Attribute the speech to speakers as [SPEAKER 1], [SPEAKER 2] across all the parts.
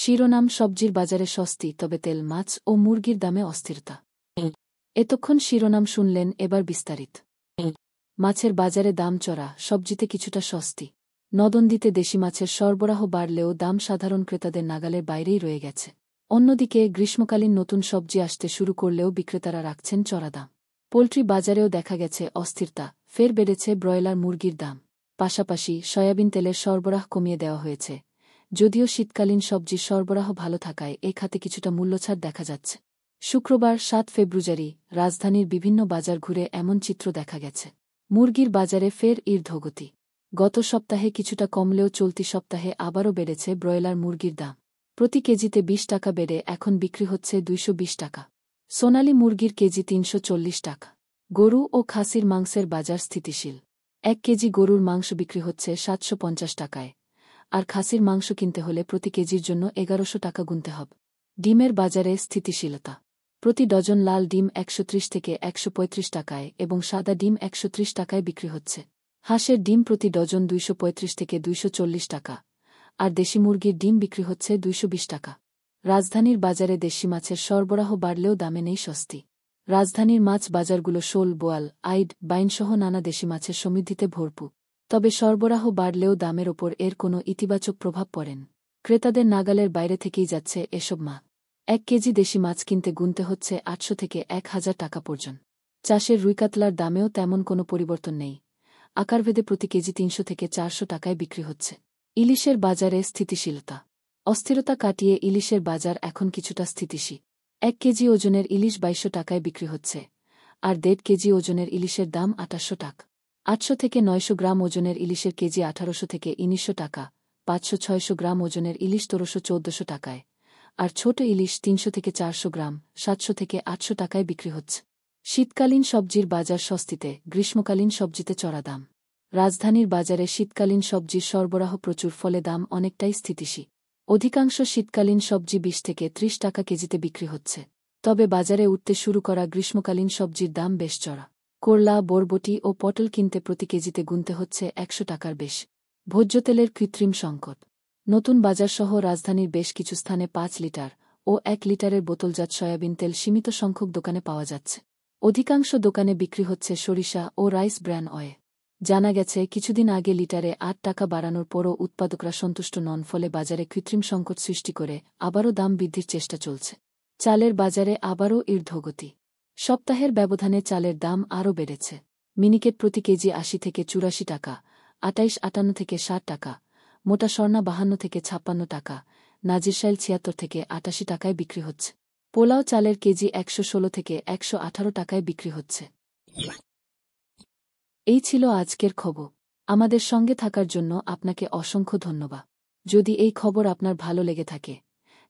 [SPEAKER 1] শিরোনাম সবজির বাজারে সস্তি তবে তেল মাছ ও মুরগির দামে অস্থিরতা। এতক্ষণ শিরোনাম শুনলেন, এবার বিস্তারিত। মাছের বাজারে দাম চড়া, সবজিতে কিছুটা স্বস্তি। নদনদীতে দেশি মাছের সরবরাহ বাড়লেও দাম সাধারণ ক্রেতাদের নাগালের বাইরেই রয়ে গেছে। অন্যদিকে গ্রীষ্মকালীন নতুন সবজি আসতে শুরু করলেও বিক্রেতারা রাখছেন চড়া দাম। পোল্ট্রি বাজারেও দেখা গেছে অস্থিরতা, ফের বেড়েছে ব্রয়লার মুরগির দাম। পাশাপাশি সয়াবিন তেলের সরবরাহ কমিয়ে দেওয়া হয়েছে। যদিও শীতকালীন সবজির সরবরাহ ভালো থাকায় এ খাতে কিছুটা মূল্যছাড় দেখা যাচ্ছে। শুক্রবার ৭ ফেব্রুয়ারি রাজধানীর বিভিন্ন বাজার ঘুরে এমন চিত্র দেখা গেছে। মুরগির বাজারে ফের ঊর্ধ্বগতি। গত সপ্তাহে কিছুটা কমলেও চলতি সপ্তাহে আবারও বেড়েছে ব্রয়লার মুরগির দাম। প্রতি কেজিতে ২০ টাকা বেড়ে এখন বিক্রি হচ্ছে ২২০ টাকা। সোনালী মুরগির কেজি ৩৪০ টাকা। গরু ও খাসির মাংসের বাজার স্থিতিশীল। ১ কেজি গরুর মাংস বিক্রি হচ্ছে ৭৫০ টাকায়, আর খাসির মাংস কিনতে হলে প্রতি কেজির জন্য ১১০০ টাকা গুনতে হবে। ডিমের বাজারে স্থিতিশীলতা। প্রতি ডজন লাল ডিম ১৩০ থেকে ১৩৫ টাকায় এবং সাদা ডিম ১৩০ টাকায় বিক্রি হচ্ছে। হাঁসের ডিম প্রতি ডজন ২৩৫ থেকে ২৪০ টাকা, আর দেশি মুরগির ডিম বিক্রি হচ্ছে ২২০ টাকা। রাজধানীর বাজারে দেশি মাছের সরবরাহ বাড়লেও দামে নেই স্বস্তি। রাজধানীর মাছ বাজারগুলো শোল, বোয়াল, আইড, বাইনসহ নানা দেশি মাছের সমৃদ্ধিতে ভরপুর। তবে সরবরাহ বাড়লেও দামের ওপর এর কোনো ইতিবাচক প্রভাব পড়েন। ক্রেতাদের নাগালের বাইরে থেকেই যাচ্ছে এসব মাছ। ১ কেজি দেশি মাছ কিনতে গুনতে হচ্ছে ৮০০ থেকে ১,০০০ টাকা পর্যন্ত। চাষের রুই-কাতলার দামেও তেমন কোনো পরিবর্তন নেই। আকারভেদে প্রতি কেজি ৩০০ থেকে ৪০০ টাকায় বিক্রি হচ্ছে। ইলিশের বাজারে স্থিতিশীলতা। অস্থিরতা কাটিয়ে ইলিশের বাজার এখন কিছুটা স্থিতিশীল। ১ কেজি ওজনের ইলিশ ২২০০ টাকায় বিক্রি হচ্ছে, আর ১.৫ কেজি ওজনের ইলিশের দাম ২৮০০ টাকা। ৮০০ থেকে ৯০০ গ্রাম ওজনের ইলিশের কেজি ১৮০০ থেকে ১৯০০ টাকা, ৫০০-৬০০ গ্রাম ওজনের ইলিশ ১৩০০-১৪০০ টাকায়, আর ছোট ইলিশ ৩০০ থেকে ৪০০ গ্রাম ৭০০ থেকে ৮০০ টাকায় বিক্রি হচ্ছে। শীতকালীন সবজির বাজার স্বস্তিতে, গ্রীষ্মকালীন সবজিতে চড়া দাম। রাজধানীর বাজারে শীতকালীন সবজির সরবরাহ প্রচুর, ফলে দাম অনেকটাই স্থিতিশীল। অধিকাংশ শীতকালীন সবজি ২০ থেকে ৩০ টাকা কেজিতে বিক্রি হচ্ছে। তবে বাজারে উঠতে শুরু করা গ্রীষ্মকালীন সবজির দাম বেশ চড়া। করলা, বরবটি ও পটল কিনতে প্রতি কেজিতে গুনতে হচ্ছে ১০০ টাকার বেশ। ভোজ্য তেলের কৃত্রিম সংকট। নতুন বাজারসহ রাজধানীর বেশ কিছু স্থানে ৫ লিটার ও ১ লিটারের বোতলজাত সয়াবিন তেল সীমিত সংখ্যক দোকানে পাওয়া যাচ্ছে। অধিকাংশ দোকানে বিক্রি হচ্ছে সরিষা ও রাইস ব্র্যান অয়েল। জানা গেছে, কিছুদিন আগে লিটারে ৮ টাকা বাড়ানোর পরও উৎপাদকরা সন্তুষ্ট নন, ফলে বাজারে কৃত্রিম সংকট সৃষ্টি করে আবারও দাম বৃদ্ধির চেষ্টা চলছে। চালের বাজারে আবারও ঊর্ধ্বগতি। সপ্তাহের ব্যবধানে চালের দাম আরও বেড়েছে। মিনিকেট প্রতি কেজি ৮০ থেকে ৮৪ টাকা, ২৮-৫৮ থেকে ৬০ টাকা, মোটা স্বর্ণা ৫২ থেকে ৫৬ টাকা, নাজিরশাইল ৭৬ থেকে ৮৮ টাকায় বিক্রি হচ্ছে। পোলাও চালের কেজি ১১৬ থেকে ১১৮ টাকায় বিক্রি হচ্ছে। এই ছিল আজকের খবর। আমাদের সঙ্গে থাকার জন্য আপনাকে অসংখ্য ধন্যবাদ। যদি এই খবর আপনার ভালো লেগে থাকে,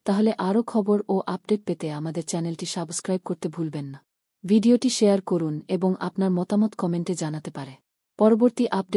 [SPEAKER 1] তাহলে আরও খবর ও আপডেট পেতে আমাদের চ্যানেলটি সাবস্ক্রাইব করতে ভুলবেন না। ভিডিওটি শেয়ার করুন এবং আপনার মতামত কমেন্টে জানাতে পারে। পরবর্তী আপডেট